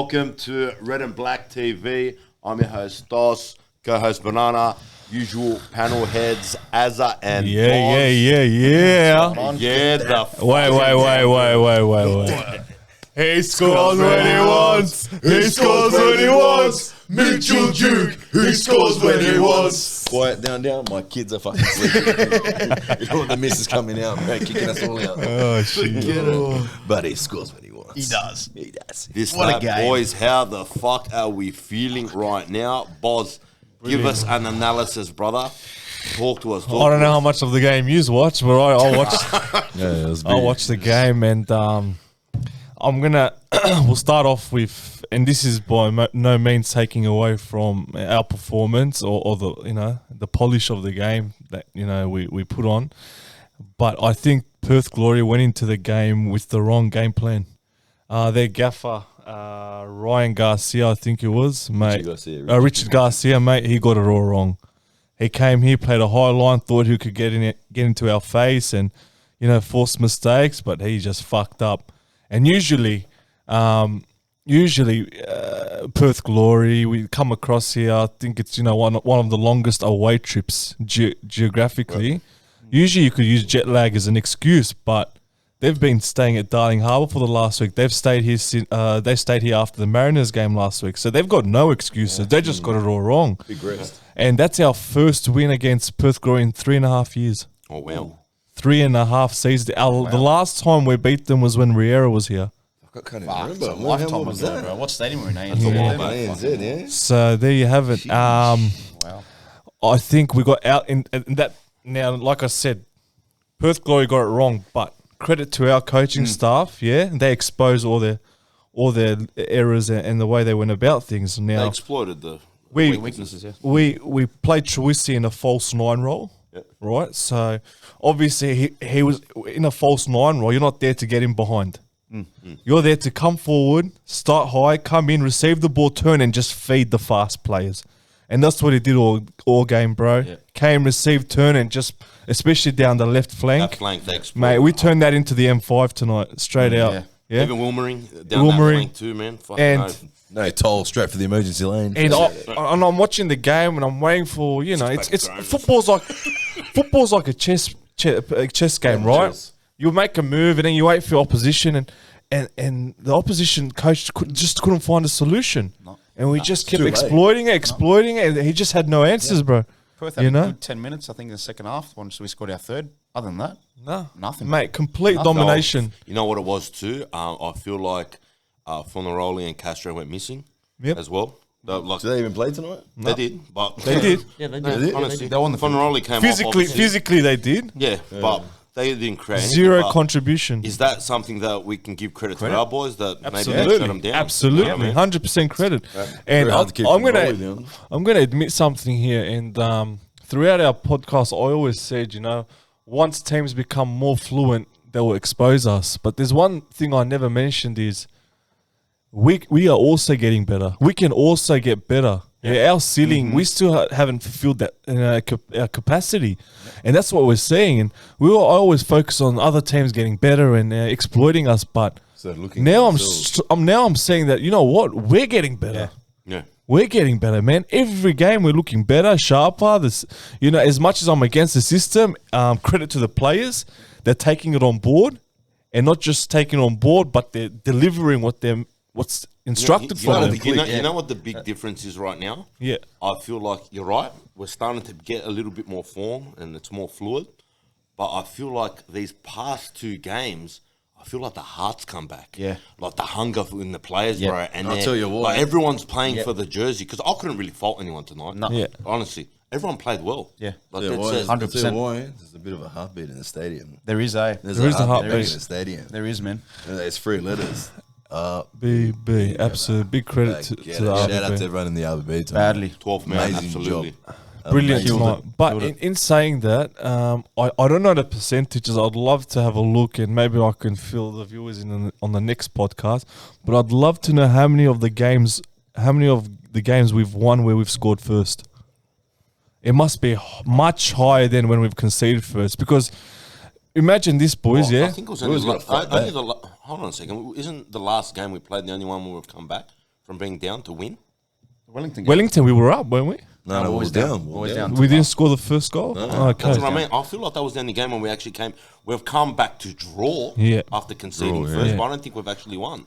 Welcome to Red and Black TV. I'm your host, Stos, co-host Banana, usual panel heads, Azza and Boz. Wait. He scores when he wants. He scores when he wants. Mitchell Duke. He scores when he wants. Quiet down. My kids are fucking sleeping. You know the missus coming out, man, kicking us all out. Oh, shit. But he scores when he wants. He does. This What a that, game. boys. How the fuck are we feeling right now? Boz, give us an analysis, brother. Talk to us. I don't know how much of the game you watch, but I'll watch. I'll watch the game, and I'm gonna. We'll start off with, and this is by no means taking away from our performance or the the polish of the game that we put on, but I think Perth Glory went into the game with the wrong game plan. Their gaffer, Ryan Garcia, I think it was, mate. Richard Garcia, mate. He got it all wrong. He came here, played a high line, thought he could get into our face and force mistakes, but he just fucked up. And usually Perth Glory, we come across here, I think it's one of the longest away trips geographically. Right. Usually you could use jet lag as an excuse, but they've been staying at Darling Harbour for the last week. They've stayed here. They stayed here after the Mariners game last week, so they've got no excuses. They just got it all wrong. Big rest. And that's our first win against Perth Glory in 3.5 years. Oh wow! 3.5 seasons. The last time we beat them was when Riera was here. I can't even remember. It's a lifetime ago, bro. What stadium were we in? ANZ, yeah. So there you have it. Wow. I think we got out in that. Now, like I said, Perth Glory got it wrong, but credit to our coaching staff. Yeah, they exposed all their errors and the way they went about things. Now They exploited the weaknesses. Yeah. we played Truisi in a false 9 role, right? So obviously he was in a false 9 role. You're not there to get him behind. You're there to come forward, start high, come in, receive the ball, turn, and just feed the fast players. And that's what he did all game, bro. Yeah. Came, received, turn, and just, especially down the left flank. That flank, they exploited. Mate, we turned that into the M5 tonight, straight out. Yeah. Even Wilmering down that flank too, man. Fucking and no toll straight for the emergency lane. And I'm watching the game and I'm waiting for it's football's like a chess game, right? Chess. You make a move and then you wait for your opposition and the opposition coach just couldn't find a solution. And we just kept exploiting it, and he just had no answers, bro. Perth had a good 10 minutes, I think, in the second half, once we scored our third. Other than that, nothing. Mate, complete domination. You know what it was too? I feel like Fonaroli and Castro went missing as well. Did they even play tonight? They did, but they did. Yeah, they did. Honestly, they won the Fonaroli came physically they did. Yeah, but they didn't create zero anything, contribution. Is that something that we can give credit to our boys that maybe they shut them down? Absolutely, 100% credit. And I'm gonna admit something here. And throughout our podcast, I always said, once teams become more fluent, they will expose us. But there's one thing I never mentioned is we are also getting better. We can also get better. Yeah, our ceiling, we still haven't fulfilled that our capacity, and that's what we're seeing. And I always focus on other teams getting better and exploiting us, but now I'm saying that we're getting better. Yeah, we're getting better, man. Every game we're looking better, sharper. As much as I'm against the system, credit to the players. They're taking it on board, and not just taking it on board, but they're delivering what's instructed for them. You know what the big difference is right now? Yeah. I feel like you're right. We're starting to get a little bit more form and it's more fluid. But I feel like these past 2 games, I feel like the heart's come back. Yeah. Like the hunger in the players, bro. And I'll tell you what. Like everyone's playing for the jersey. Because I couldn't really fault anyone tonight. No. Yeah. Honestly. Everyone played well. Yeah. Like 100%. There's a bit of a heartbeat in the stadium. There is a heartbeat in the stadium. There is, man. There's 3 letters. RBTV, absolute big credit to the RBTV. Shout out to everyone in the RBTV. Badly. 12 man, amazing absolutely. job. Brilliant tonight. But in saying that, I don't know the percentages. I'd love to have a look, and maybe I can fill the viewers in on the next podcast. But I'd love to know how many of the games we've won where we've scored first. It must be much higher than when we've conceded first, because imagine this, boys. I think it was only hold on a second. Isn't the last game we played the only one where we've come back? from being down to win? Wellington. Wellington, we were up, weren't we? No, No, we're always down. down. Always down. We didn't score the first goal. Okay. That's what I mean. I feel like that was the only game when we actually came. We've come back to draw Yeah. after conceding Draw, first, yeah. but I don't think we've actually won.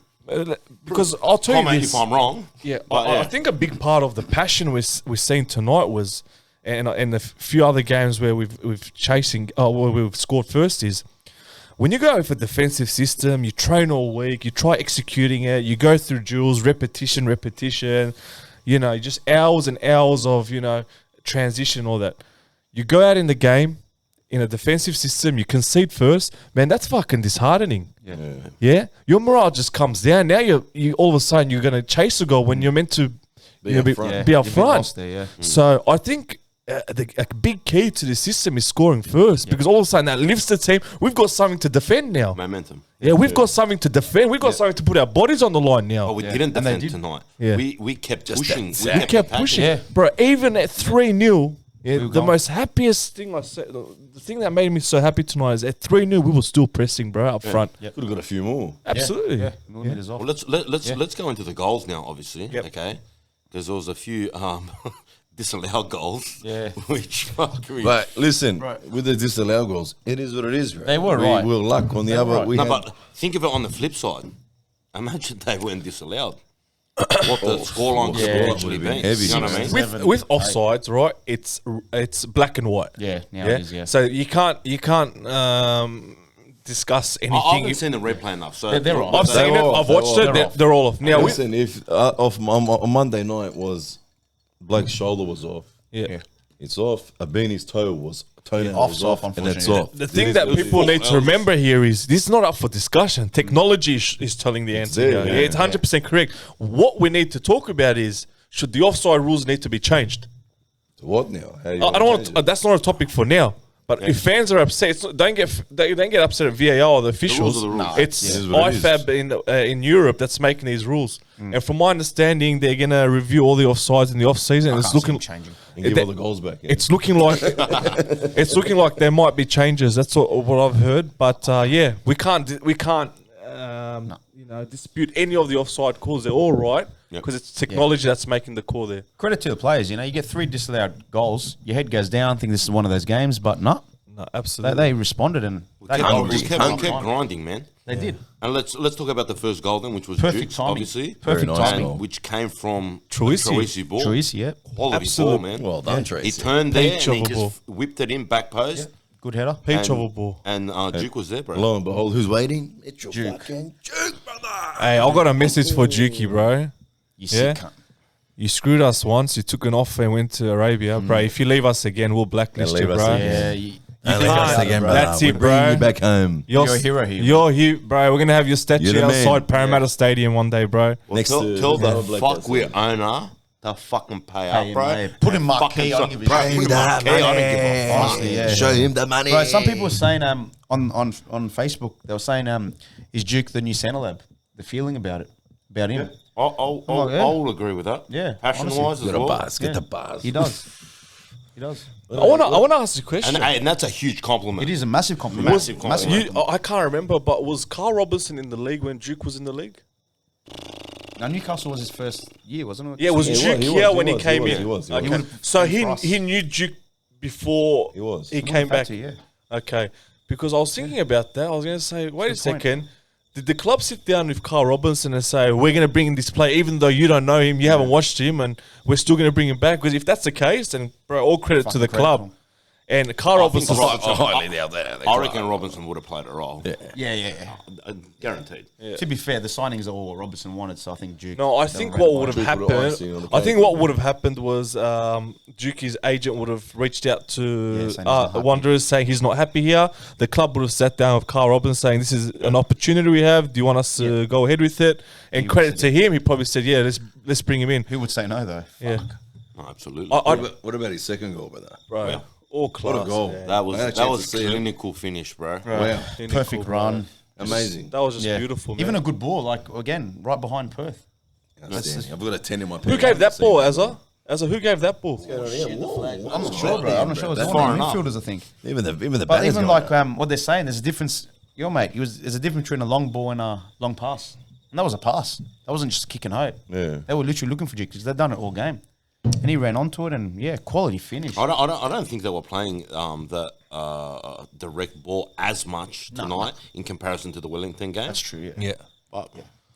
Because I'll tell you Comment this. if I'm wrong. Yeah, But, I think a big part of the passion we're seeing tonight was, and a few other games where we've chasing, where we've scored first is, when you go with a defensive system, you train all week, you try executing it, you go through drills, repetition, just hours and hours of transition, all that. You go out in the game in a defensive system, you concede first, man. That's fucking disheartening. Yeah, your morale just comes down. Now you all of a sudden you're going to chase a goal when you're meant to be up front. There, yeah. So I think a big key to the system is scoring first because all of a sudden that lifts the team. We've got something to defend now. Momentum. Yeah, we've got something to defend. We've got something to put our bodies on the line now. But we didn't And they defend did. tonight. Yeah. We kept pushing. We kept pushing, Yeah. bro. Even at 3-0, the gone. most happiest thing I said, the thing that made me so happy tonight is at 3-0 we were still pressing, bro, up front. Could have got a few more. Absolutely. Yeah. Millimeters off. Well, let's go into the goals now, obviously. Yep. Okay, because there was a few disallowed goals. Yeah. Which fucking. But listen, Right. with the disallowed goals, it is what it is. Right? They were we right. were luck on the other. right. We No, had, but think of it on the flip side. Imagine they weren't disallowed. What the scoreline could have actually would've been been. heavy. You know what I mean? Seven, With eight. offsides, right? It's black and white. Yeah, now it is, yeah. So you can't discuss I anything. haven't seen the replay enough. So They're all I've They're seen it. all I've off. watched They're it. all They're, off. they're all off. Now, listen, if on Monday night was Blake's shoulder was off, yeah. it's off. Abini's toenail Off's was off, off, and it's unfortunately. off. The thing that people need to remember here is this is not up for discussion. Technology is telling the answer. there, Yeah, yeah. it's 100% correct. What we need to talk about is should the offside rules need to be changed? So what now? How you I gonna don't want. change it? That's not a topic for now. But if fans are upset, don't get upset at VAR or the officials. are the rules. No, It's it is what it is. IFAB in Europe that's making these rules. And from my understanding, they're gonna review all the offsides in the off season. And it's looking changing. And give they- all the goals back. Yeah. It's looking like there might be changes. That's what I've heard. But yeah, we can't dispute any of the offside calls. They're all right because it's technology that's making the call there. Credit to the players. You get 3 disallowed goals. Your head goes down. Think this is one of those games, but no. No, absolutely. They responded and they we kept grinding, man. They did. And let's talk about the first goal then, which was Perfect Duke's, timing. obviously. Perfect Very nice timing. goal. Which came from Troisi. Troisi ball. Troisi, yeah. Quality Absolute. ball, man. well done, He Tracy. turned there Peach and he of a ball. just whipped it in back post. Good header. Peach of a And- ball. And Duke was there, bro. Lo and behold, who's waiting? It's your fucking Duke, brother. Hey, I got a message for Juki, bro. You Yeah. sick cunt. You screwed us once. You took an offer and went to Arabia, bro. If you leave us again, we'll blacklist Yeah, you, leave us bro. again. Yeah. Don't leave us again, brother. That's it, We're bringing bro. you back home. You're a hero here. You're here, bro. We're gonna have your statue You're the man. outside Parramatta Stadium one day, bro. Well, Next tell to the Black fuck Person. we're owner to fucking pay Pay up, him, bro. yeah. Put him marquee, Fucking I don't so- give a bro, shit. put him marquee, I don't give a fuck. Honestly, yeah. Show him the money. Bro, some people were saying on Facebook, they were saying, is Duke the new Santa Lab? The feeling about him. Yeah. Oh, yeah. I'll agree with that. Yeah, Passion-wise honestly. as Get a well. buzz. Get Yeah. the buzz. He does. He does. I wanna ask you a question. And that's a huge compliment. It is a massive compliment. Massive compliment. I can't remember, but was Carl Robinson in the league when Duke was in the league? Now, Newcastle was his first year, wasn't it? Yeah, was Yeah, he Duke was, he here was, when he he was, came he was, in? he was, he Okay. was. So for us. he knew Duke before He was. he came back. Yeah. Okay, because I was thinking about that. I was going to say, wait a Good point. second. Did the club sit down with Carl Robinson and say, we're going to bring in this player, even though you don't know him, you haven't watched him, and we're still going to bring him back? Because if that's the case, then, bro, all credit to the Fucking credit club. to him. And Carl Robinson, Highly doubt that. I reckon Robinson would have played a role. Yeah. Guaranteed. To be fair, the signings are all Robertson wanted, so I think Duke. no, I they think were what right would have Duke would've happened, icing on the I think cake. what would have happened was Dukey's agent would have reached out Yeah, to saying he's not happy. Wanderers saying he's not happy here. The club would have sat down with Carl Robinson saying, this is an opportunity we have. Do you want us to go ahead with it? And He credit would to him, he probably said, yeah, let's bring him in. Who would say no, though? Yeah. No, absolutely. What about his second goal, brother? Bro, Yeah. all class. What a goal. yeah. that I was had a that chance was to see it. clinical finish, bro. Wow. Clinical, Perfect bro. run. Amazing. That was just Yeah. beautiful, man. Even a good ball, like, again, right behind Perth. Outstanding. I've got a 10 in my Who gave that ball, Azza? Azza, who gave that ball? I'm not sure, bro. I'm not sure. It was That's one of far the enough. midfielders, I think. Even the But batter's even going like what they're saying, there's a difference. Yo, mate, there's a difference between a long ball and a long pass. And that was a pass. That wasn't just kicking hope. Yeah. They were literally looking for Jig because they'd done it all game. And he ran onto it and, quality finish. I don't think they were playing the direct ball as much tonight in comparison to the Wellington game. That's true, Yeah. But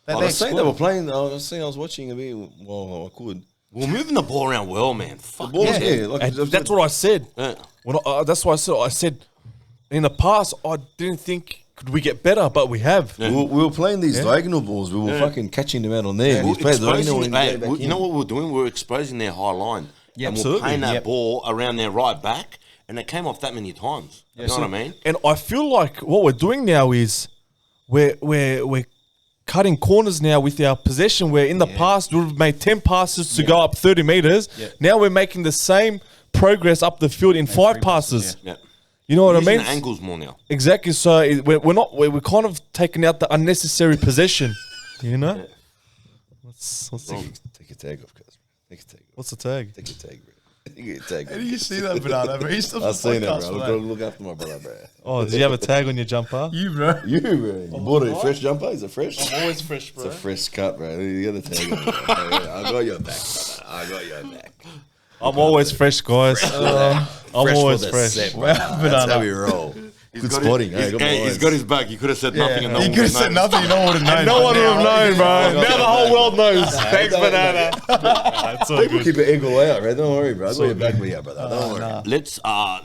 I was saying they were playing. I was watching a bit. Well, I could. we're moving the ball around well, man. Fuck Ball, yeah. yeah. Like, And that's what I said. Yeah. That's why I said in the past I didn't think could we get better, but we have. we were playing these diagonal balls. We were fucking catching them out on there. We're These players diagonal exposing, and get back you know in. what we're doing? We're exposing their high line. Yeah, and absolutely. we're playing that Yep. ball around their right back, and it came off that many times. You know what I mean? And I feel like what we're doing now is we're cutting corners now with our possession. Where in the past we would have made 10 passes to go up 30 meters. Yeah. Now we're making the same progress up the field in 5 3 passes. Yeah. You know what I Using mean? the angles more now. Exactly. So we're kind of taking out the unnecessary possession. You know. What's Take a tag off, cuz. Take a tag off. what's the tag? Take a tag, bro. Take a tag. Did you see that, Banana? Bro? He's I've seen it, bro. I've got to look after my brother, bro. Oh, do you have a tag on your jumper? You, bro. You, bro. You bought a fresh jumper? Is it fresh? Always fresh, It's a fresh cut, bro. You got the tag on, bro. I got your back, brother. I got your back. I'm always fresh, guys. I'm always fresh. Set, bro. That's how we roll. Good spotting. He's got his back. You could have said nothing. And no He one could have would said know. nothing. You know what it knows. No one would have known, bro. I got Now the whole world knows. Thanks, Banana. That's all People good. keep it angle out, right? Don't worry, bro. I got your back with you, brother. Don't worry.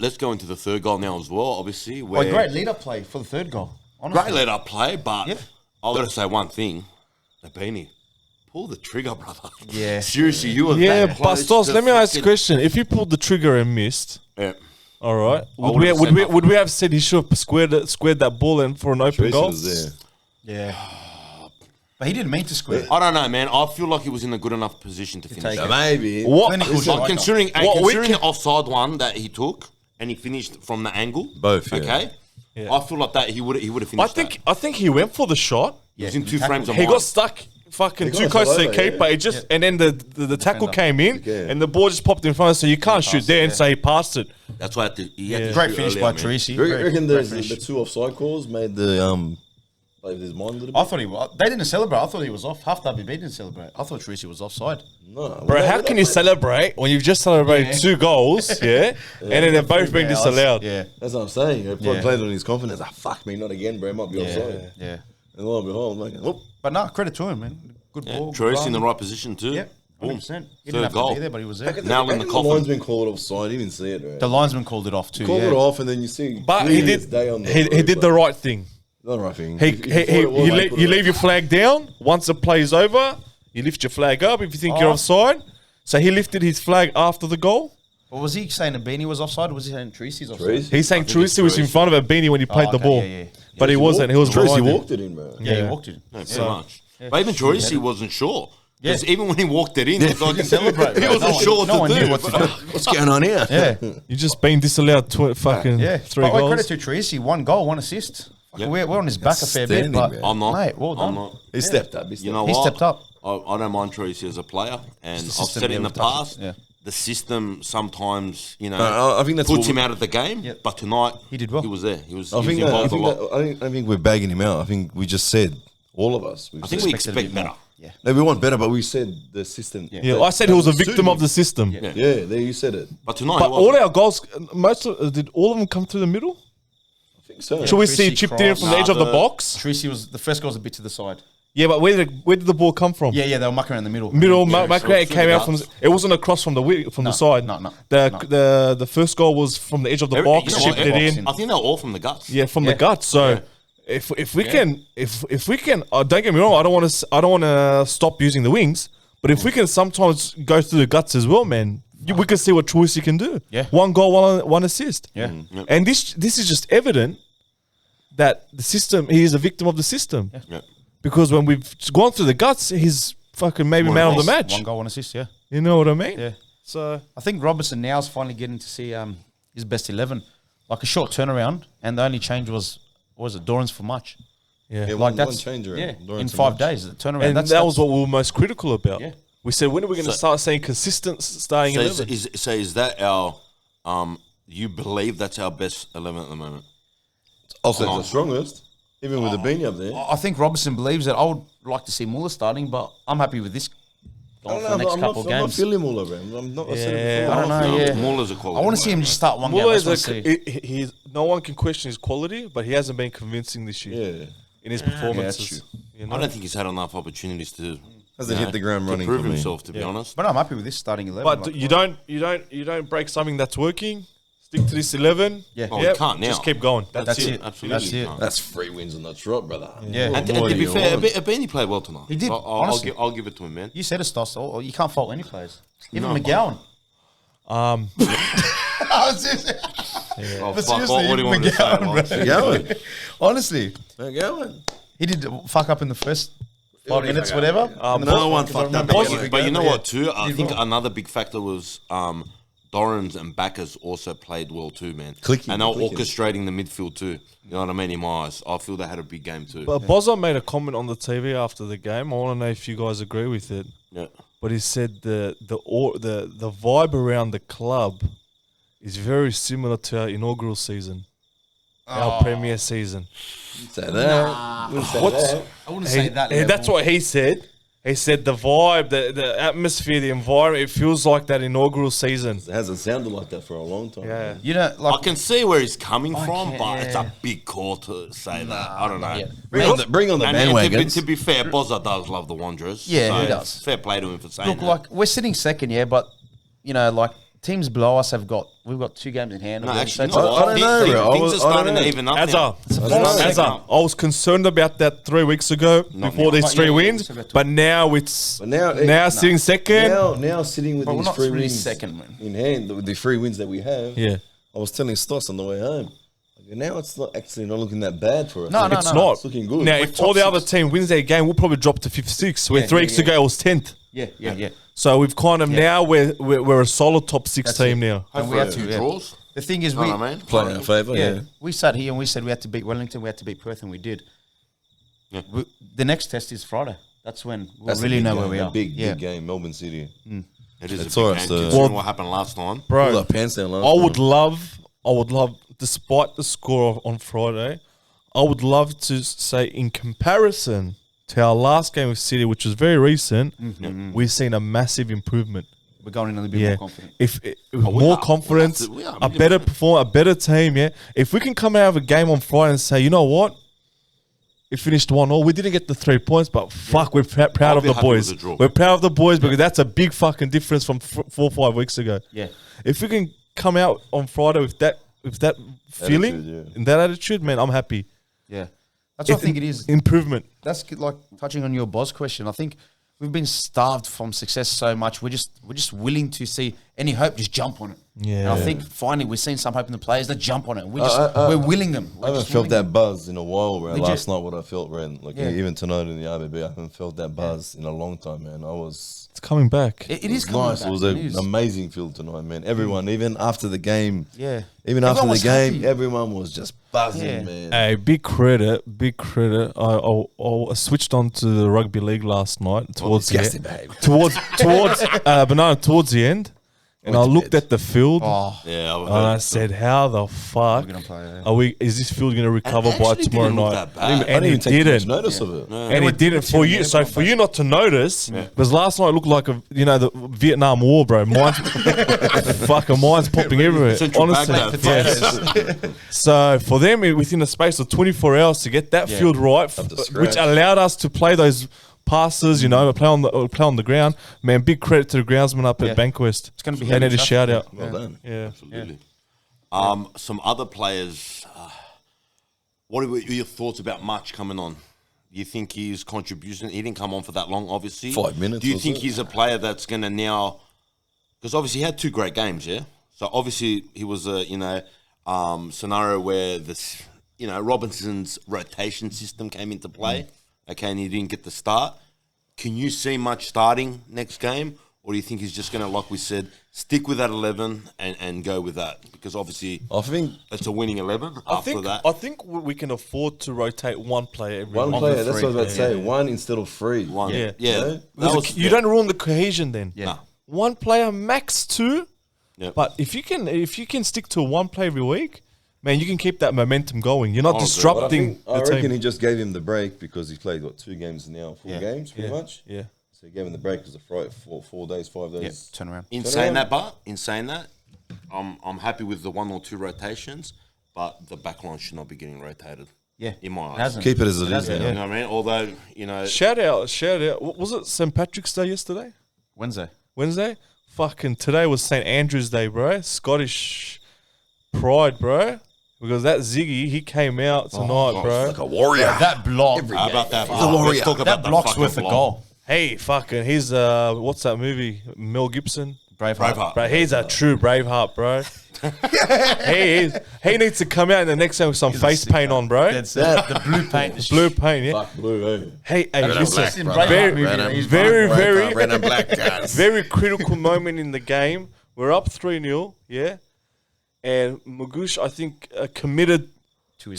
Let's go into the third goal now as well. Obviously, Well, where great lead-up play for the third goal. Honestly. great let up play, but Yeah. I've got to say one thing, Beanie, pull the trigger, brother. Yeah. Seriously, you were Yeah, that but close Stos, to let me ask a fucking- question. If you pulled the trigger and missed, Yeah. all right, would've said nothing. would we have said he should have squared that ball in for an open Tracy goal? was there. Yeah. But he didn't mean to square. I don't know, man. I feel like he was in a good enough position to finish. take it. it. Maybe. What? Clinical Like, striker. considering What we the offside one that he took and he finished from the angle, Both, yeah. Okay, Yeah. I feel like that he would have finished. I think he went for the shot. he was in he 2 frames of He mind. got stuck fucking got too us close all to the over, keeper. yeah. It just and then the tackle came in Yeah. and the ball just popped in front of us, so you can't shoot there and say he passed it. That's why he had to Great shoot finish earlier, by man. Tracy. You reckon Great the finish. 2 offside calls made the played his mind a little bit? I thought he was. They didn't celebrate. I thought he was off. Half WB didn't celebrate. I thought Tracy was offside. No, Bro, how can you celebrate when you've just celebrated 2 goals, and then they're both being disallowed? Yeah. That's what I'm saying. He Yeah. played on his confidence. Fuck me, not again, bro. It might be offside. Yeah. And lo and behold, I'm like, oh, But no, credit to him, man. Good ball. good Tracy in the run. right position too. Yeah. Boom. 100%. He Third didn't have goal. to be there, but he was there. Nail in the the coffin. linesman called it offside. He didn't see it, right? The linesman called it off too. Called yeah. it off, and then you see. But clearly he it's day on did the he did the right thing. Not the right thing. He, If you thought it was, you, mate, put you it leave on. your flag down. Once the play's over, you lift your flag up if you think you're Oh. offside. So he lifted his flag after the goal. Or was he saying that Beanie was offside, or was he saying Tracy's offside? Tracy? He's saying I think it's Tracy was in Tracy. front of Beanie when he played the okay, ball. yeah. But he wasn't. He was Tracy behind him. walked it in, bro. Yeah, he walked it. No, pretty much. But even Tracy wasn't sure. Because Yeah. even when he walked it in, he was like, Celebrate. he bro. wasn't sure what no to one do. knew what to do. What's going on here? Yeah. You just been disallowed fucking Yeah. 3 But wait, goals. credit to Tracy. 1 goal, 1 assist. Yeah. We're on his back a fair bit, Outstanding, but man. I'm not. Mate, well done. I'm not. He stepped up. You know He what? stepped up. I don't mind Tracy as a player, and I've system said it there in the with Tucker. past. Yeah. The system sometimes, I think that's puts what him we- out of the game. Yeah. But tonight, He did well. He was there. He was. I he think was that, I involved a think lot. that, I don't think we're bagging him out. I think we just said all of us. I think we Expected a expect bit better. more. Yeah. No, we want better, but we said the system. Yeah, I said he was a victim of the system. Yeah. Yeah, there you said it. But tonight, But he wasn't. all our goals, did all of them come through the middle? I think so. Should we Tracy see chipped in cross. from the edge of the box? Tracy was the first goal's a bit to the side. Yeah, but where did the ball come from? Yeah, they were mucking around the middle. Middle, Yeah, McRae so came through out the from. guts. It wasn't across from the side. No. The first goal was from the edge of the box, You know what? chipped it in. I think they're all from the guts. Yeah, from the guts. So if we can, don't get me wrong, I don't want to stop using the wings, but if we can sometimes go through the guts as well, man, we can see what Tracy can do. Yeah. 1 goal, one assist. Yeah. And this is just evident that the system. He is a victim of the system. Yeah. Because when we've gone through the guts, he's fucking maybe man of the match. 1 goal, 1 assist, yeah. You know what I mean? Yeah. So I think Robertson now is finally getting to see his best 11. Like a short turnaround, and the only change was Doran's for much. yeah. Yeah, Like one that's change around. yeah, Lawrence in and 5 Munch. days. The turnaround. And that was what we were most critical about. Yeah. We said, when are we going to start saying consistent starting 11? Is that our? You believe that's our best 11 at the moment? I'll say it's the strongest. Even with the beanie up there. I think Robertson believes that. I would like to see Muller starting, but I'm happy with this going for the next couple of I'm not games. feeling Muller, man. I'm not. I said it Yeah, before. I don't know. Yeah, Muller's a quality. I want to see him just start one game. Muller I is just wanna see. he's no one can question his quality, but he hasn't been convincing this year Yeah. in his performances. true. You know? I don't think he's had enough opportunities to Hasn't hit the ground running prove for me. himself. To be honest, But I'm happy with this starting 11. But like, you don't break something that's working. Stick to this 11. Yeah. Oh, you can't now. Just keep going. That's it. Absolutely, That's you it. can't. That's 3 wins on the trot, brother. Yeah. And to be fair, Beanie played well tonight. He did, I'll honestly. give it to him, man. You said it, Stos. Oh, you can't fault any players. Even No. McGowan. Oh, But fuck, seriously, what do you want me to say? McGowan, Like, bro. Going. Honestly, Going. he did fuck up in the first 5 minutes, whatever. No one fucked up. But you know what, too? I think another big factor was Dorrans and Backers also played well, too, man. Clicking, and they were clicking. orchestrating the midfield, too. You know what I mean? In my eyes. I feel they had a big game, too. But Bozza made a comment on the TV after the game. I want to know if you guys agree with it. Yeah. But he said the vibe around the club is very similar to our inaugural season, our premier season. Say that. What's I wouldn't say that. that's what he said. He said the vibe, the atmosphere, the environment, it feels like that inaugural season. It hasn't sounded like that for a long time. Yeah. You know, I like can see where he's coming from, can't- but it's yeah. a big call to say that. I don't know. yeah. Bring on the And bandwagons. to be fair, Bozza does love the Wanderers. Yeah, he so does. Fair play to him for saying look, that. like we're sitting second, yeah, but you know, like teams below us we've got 2 games in hand. No, So actually, it's you know a- what? I don't know, Things- bro. Things are I starting don't to know. even up Azza, now. Azza, I was concerned about that 3 weeks ago before these But 3 yeah, wins, so that's- but now it's But now- sitting second. Now sitting with But we're these not 3 really wins second, man. in hand, the 3 wins that we have. Yeah, I was telling Stos on the way home. Now it's not looking that bad for us. No, no, it's no. not. It's looking good. Now, We're if all the other team wins their game, we'll probably drop to 5th, 6th. Where Yeah, 3 yeah, weeks yeah. ago it was 10th. Yeah. So we've kind of now we're a solid top 6 That's team it. now. And we Hopefully have a to. few Yeah. draws. The thing is, Know we what I mean? playing in our favour, yeah. we sat here and we said we had to beat Wellington, we had to beat Perth, and we did. Yeah. The next test is Friday. That's when we'll That's a really big know game, where we a are. Big yeah. game, Melbourne City. It is It's a big all right, game, so- considering Well- what happened last time. Pull Bro, our pants down last I time. would love, despite the score on Friday, I would love to say in comparison to our last game with City, which was very recent, we've seen a massive improvement. We're going in a little bit Yeah, more confident. if we more are. confidence, We are. a better perform, a better team. Yeah, if we can come out of a game on Friday and say, you know what, it finished 1-1. We didn't get the 3 points, but fuck, we're proud I'll of be the happy with boys. the draw. We're proud of the boys because that's a big fucking difference from 4 or 5 weeks ago. Yeah. If we can come out on Friday with that feeling Attitude, yeah. and that attitude, man, I'm happy. Yeah. That's what I think it is. Improvement. That's like touching on your boss question. I think we've been starved from success so much. We're just willing to see any hope, just jump on it. Yeah. And I think finally we're seeing some hope in the players that jump on it. We're willing them. I haven't felt that buzz in a while, bro. Legit. Last night, what I felt, Ren. Like, Yeah. even tonight in the RBB, I haven't felt that buzz in a long time, man. It's coming back. It is coming nice. back. It was It an is. amazing feel tonight, man. Everyone, even after the game, Yeah. even Everyone after the was game, happy. everyone was just buzzing, Yeah. man. Hey, big credit. I switched on to the rugby league last night towards the disgusting end. behaviour. Towards the end, and I Went to looked bed. at the field. Oh, Yeah, And I said, "How the fuck we're gonna play. Yeah. are we? Is this field going to recover it by actually tomorrow didn't look night?" that bad. I And didn't it even take much didn't. notice of it. And it didn't for you. So for you not to notice, because last night looked like the Vietnam War, bro. Mine's mine's popping everywhere. Central Honestly, Baghdad. yes. So for them, within the space of 24 hours to get that field right, to which scratch. allowed us to play those passes, play on the ground. Man, big credit to the groundsman up at Bankwest. It's gonna be They heavy need a traffic. shout out. Well done. Yeah. Absolutely. Some other players. What are your thoughts about Much coming on? Do you think his contribution? He didn't come on for that long, obviously. 5 minutes Do you or think so. he's a player that's going to now? Because obviously he had 2 great games, yeah. So obviously he was a scenario where this Robinson's rotation system came into play. Okay, and he didn't get the start. Can you see Much starting next game? Or do you think he's just going to, like we said, stick with that 11 and go with that? Because obviously I think it's a winning 11 after that. I think we can afford to rotate one player every one week. player, that's what I was about to say. One instead of 3. One. Yeah. Yeah. Yeah. That Because was- you don't ruin the cohesion then. Yeah. Nah. One player, max 2. Yeah. But if you can stick to one play every week, man, you can keep that momentum going. You're not agree. disrupting I the reckon team. he just gave him the break because he's played, 2 games now, full Yeah. games, pretty much. Yeah. So he gave him the break because of 4 days, 5 Yeah, days. turn around. In saying that, I'm happy with the 1 or 2 rotations, but the back line should not be getting rotated. Yeah, In my it eyes. hasn't. Keep it as it is. hasn't, Yeah. You know what I mean? Although, you know, Shout out. Was it St. Patrick's Day yesterday? Wednesday? Fucking today was St. Andrew's Day, bro. Scottish pride, bro. Because that Ziggy, he came out tonight, bro. Like a warrior. That block, how about that? He's a warrior. Let's talk about that block's fucking worth a block. goal. Hey, fucking, he's what's that movie? Mel Gibson. Braveheart. Bro, he's a true Braveheart, bro. he needs to come out in the next game with some face paint on, bro. That's the blue paint. Blue paint, yeah. Fuck blue, eh? Hey, listen, black, very, red and black guys. very critical moment in the game. We're up 3-0, yeah, and Magush, I think, committed to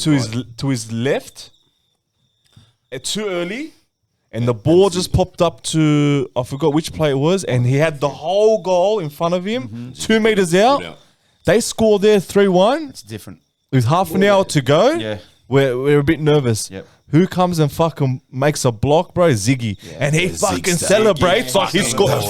his left too early, and the ball just popped up to, I forgot which play it was, and he had the whole goal in front of him, 2 meters out. Yeah. They scored there 3-1 It's different. with half an hour to go. Yeah. We're a bit nervous. Yep. Who comes and fucking makes a block, bro? Ziggy. And he fucking celebrates like he scored. Bro,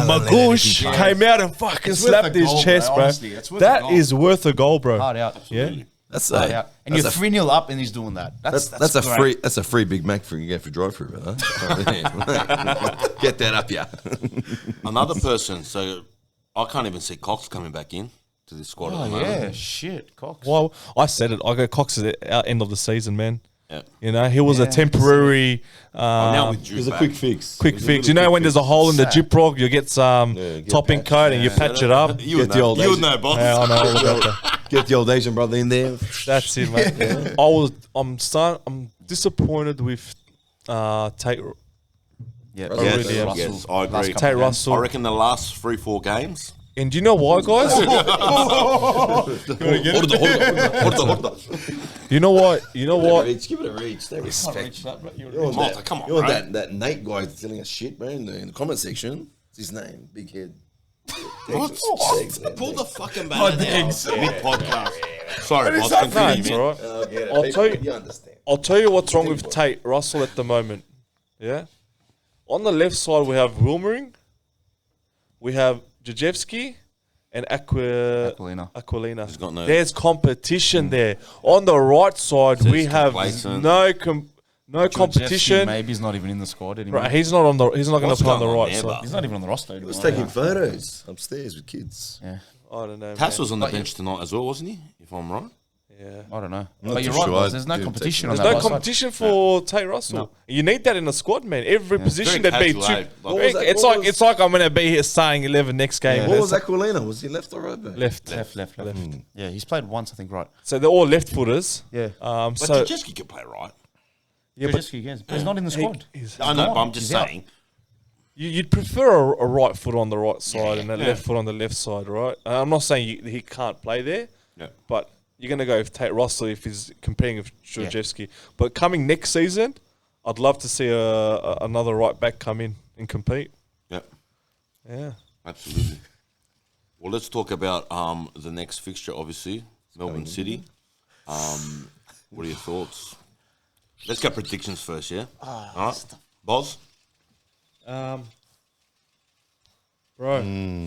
Magoosh came out and fucking It's worth slapped a his goal, chest, bro, bro. honestly. It's worth a That goal. is worth a goal, bro. Hard out. Yeah. That's Hard a out. And you're 3-0 up and he's doing that. that's a great. free. That's a free Big Mac for you get for drive through, brother. Get that up, yeah. Another person, so I can't even see Cox coming back in to this squad at the Oh, moment. yeah. Shit. Cox. Well, I said it. I go Cox at the end of the season, man. Yeah. You know, he was a temporary Now with Drew It was a back. quick fix. quick fix. You know, when there's a hole in the Gyprock, you get some get topping patched. coat and you patch it up. You would Get the know, old you would Asian- know, boss. Yeah, I know all about that. Get the old Asian brother in there. That's it, mate. I'm disappointed with Tate. Yeah. Yes, really am. Yes, I agree. Tate Russell. I reckon the last 3-4 games. And do you know why, guys? Hold on. You know what? You know what? Give it a reach. They respect. Malta, come on, You know bro. that Nate guy telling us shit, bro, in the comment section. What's his name? Big head. What? Thanks, Pull the fucking banner down. Mid-podcast. Sorry, boss. No, Continue, it's man. all right. I'll I'll tell you. You understand. I'll tell you what's wrong with Tate Russell at the moment. Yeah, on the left side we have Wilmering, we have Jajewski, and Aquilina. got no- There's competition there. On the right side we have complacent. no competition. Maybe he's not even in the squad anymore. Right, he's not on the. He's not going What's to play on the going on right there, side. but- He's not even on the roster anymore. He was taking photos upstairs with kids. Yeah. I don't know. Tass man. was on the bench tonight as well, wasn't he? If I'm right. Yeah. I don't know. not But you're too right, sure. boss. I There's no didn't competition take on There's that no right side. competition for Tate Russell. You need that in the squad, man. Every position Very that be casual, eh? two. What was that- It's what like was- it's like I'm gonna be here starting 11 next game. What was Aquilina? Was he left or right back? Left. Left. Yeah, he's played once, I think, right. So they're all left footers. Yeah. But So Jajeski can play right. yeah, But he's not in the squad. I know, gone. but I'm just He's out. saying. you'd prefer a right foot on the right side and a left foot on the left side, right? I'm not saying he can't play there, Yeah. but you're going to go with Tate Russell if he's competing with Georgievski. But coming next season, I'd love to see another right back come in and compete. Yeah, Yeah. absolutely. Well, let's talk about the next fixture, obviously, Melbourne City. What are your thoughts? Let's get predictions first, yeah? All right. Boz? Bro,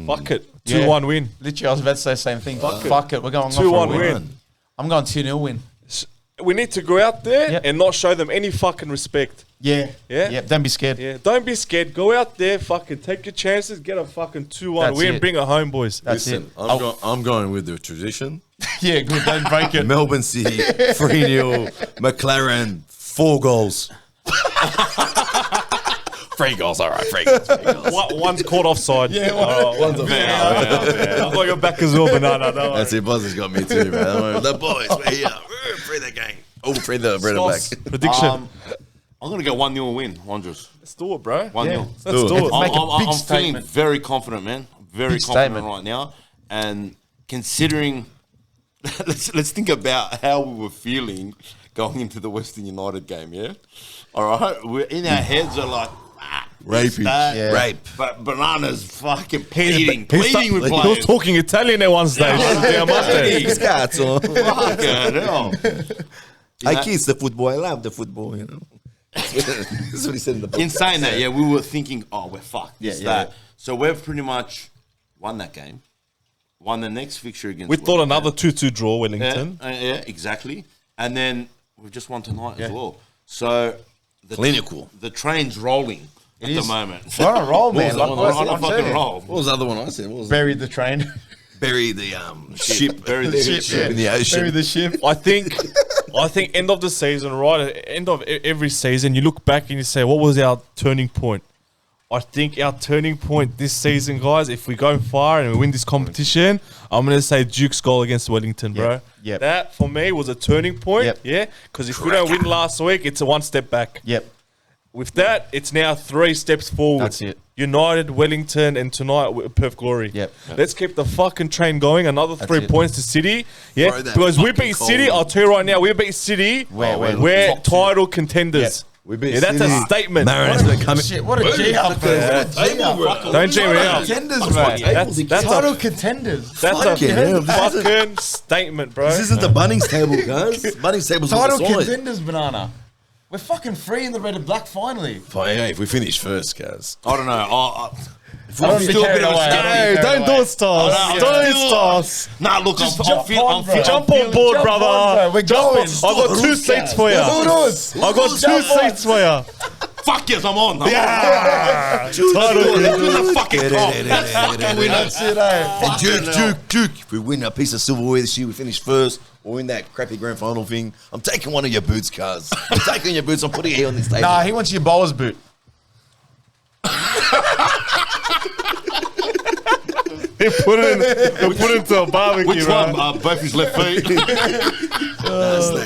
fuck it. Yeah. 2-1 win. Literally, I was about to say the same thing. Fuck it. We're going 2-1 for a win. I'm going 2-0 win. We need to go out there Yep. and not show them any fucking respect. Yeah. Yeah? Yeah. Don't be scared. Yeah, don't be scared. Go out there, fucking take your chances, get a fucking 2-1 That's win, it. bring it home, boys. That's Listen, it. I'm going with the tradition. Yeah, good. Don't break it. Melbourne City, 3-0. McLaren, 4 goals. 3 goals, all right, 3 goals. One's caught offside. Yeah, One's a I've got your back as well, but no. That's it, Buzz has got me too, man. The boys, we're here. Free the game. Oh, free the bread and Stos, black. prediction. I'm going to go 1-0 win, Wanderers. Let's do it, bro. 1-0. Let's do it. do it. Make a big I'm feeling statement. very confident, man. Very Big confident statement. right now. And considering, let's think about how we were feeling going into the Western United game, yeah? All right? We're in our heads are like, Raping. that. Rape. But Banana's fucking pleading with He was players. talking Italian at one stage. Damn, Cazzo. Fucking hell. I kiss the football. I love the football, you know. That's what he said in the book. In saying that, yeah, we were thinking, oh, we're fucked. Yeah, It's yeah. that. So we've pretty much won that game. Won the next fixture against We thought Wellington. another 2-2 draw, Wellington. Yeah, exactly. And then we've just won tonight as well. So Clinical. the train's rolling at the moment. We're on a roll, man. What Like, was On that a fucking roll. What was the other one I said? What was it? buried the train. Bury the ship. Bury the ship. In the ocean. Bury the ship. I think end of the season, right? At end of every season, you look back and you say, what was our turning point? I think our turning point this season, guys, if we go far and we win this competition, I'm going to say Duke's goal against Wellington, bro. Yep. That, for me, was a turning point. Yep. Yeah? Because if we don't win last week, it's a one step back. Yep. With that, it's now 3 steps forward. That's it. United, Wellington, and tonight with Perth Glory. Yep. Let's keep the fucking train going. Another 3 it. points to City. Yeah, Throw that because we fucking beat coal City. in. I'll tell you right now, we beat City. We're We're title contenders. We beat That's City. a statement. Mariners gonna come in. Shit, what a G up, bro. Don't G me out. Contenders, That's Title a contenders. Fucking hell, this isn't- fucking statement, bro. This isn't the Bunnings table, guys. Bunnings table's Title on the side. contenders, Banana. We're fucking free in the red and black finally. Fine, hey, if we finish first, guys. I don't know. I'm still a bit of a Hey, don't do it, Stos. I know, Don't I'm do it, still- Stos. Nah, look, Just I'm jump feeling. on, bro. Jump on board, Jump brother. on, bro. We're going. I've got 2 seats for you. Kudos. I've got 2 seats for you. Fuck yes, I'm on. Yeah. Win the fucking cup. Let's fucking win it. That's it, eh? And Duke. If we win a piece of silverware this year, we finish first, or win that crappy grand final thing, I'm taking one of your boots, cuz. I'm taking your boots. I'm putting it here on this table. Nah, he wants your bowler's boot. He put it into a barbecue, Which right? one? Both his left feet.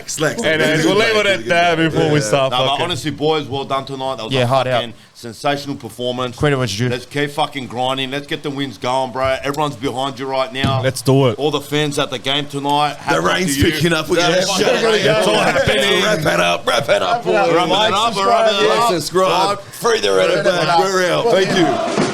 Slacks. Anyways, we'll leave it at that before we start. No, but fucking- honestly, boys, well done tonight. That was Yeah, a hard out. fucking sensational performance. Credit what's due. Let's keep fucking grinding. Let's get the wins going, bro. Everyone's behind you right now. Let's do it. All the fans at the game tonight. The rain's picking up. We Yeah, got fucking shut. rain. It's all happening. Wrap it up, We're boys. wrapping it up. We're wrapping it Like, up. subscribe. Free the red and black. We're out. Thank you.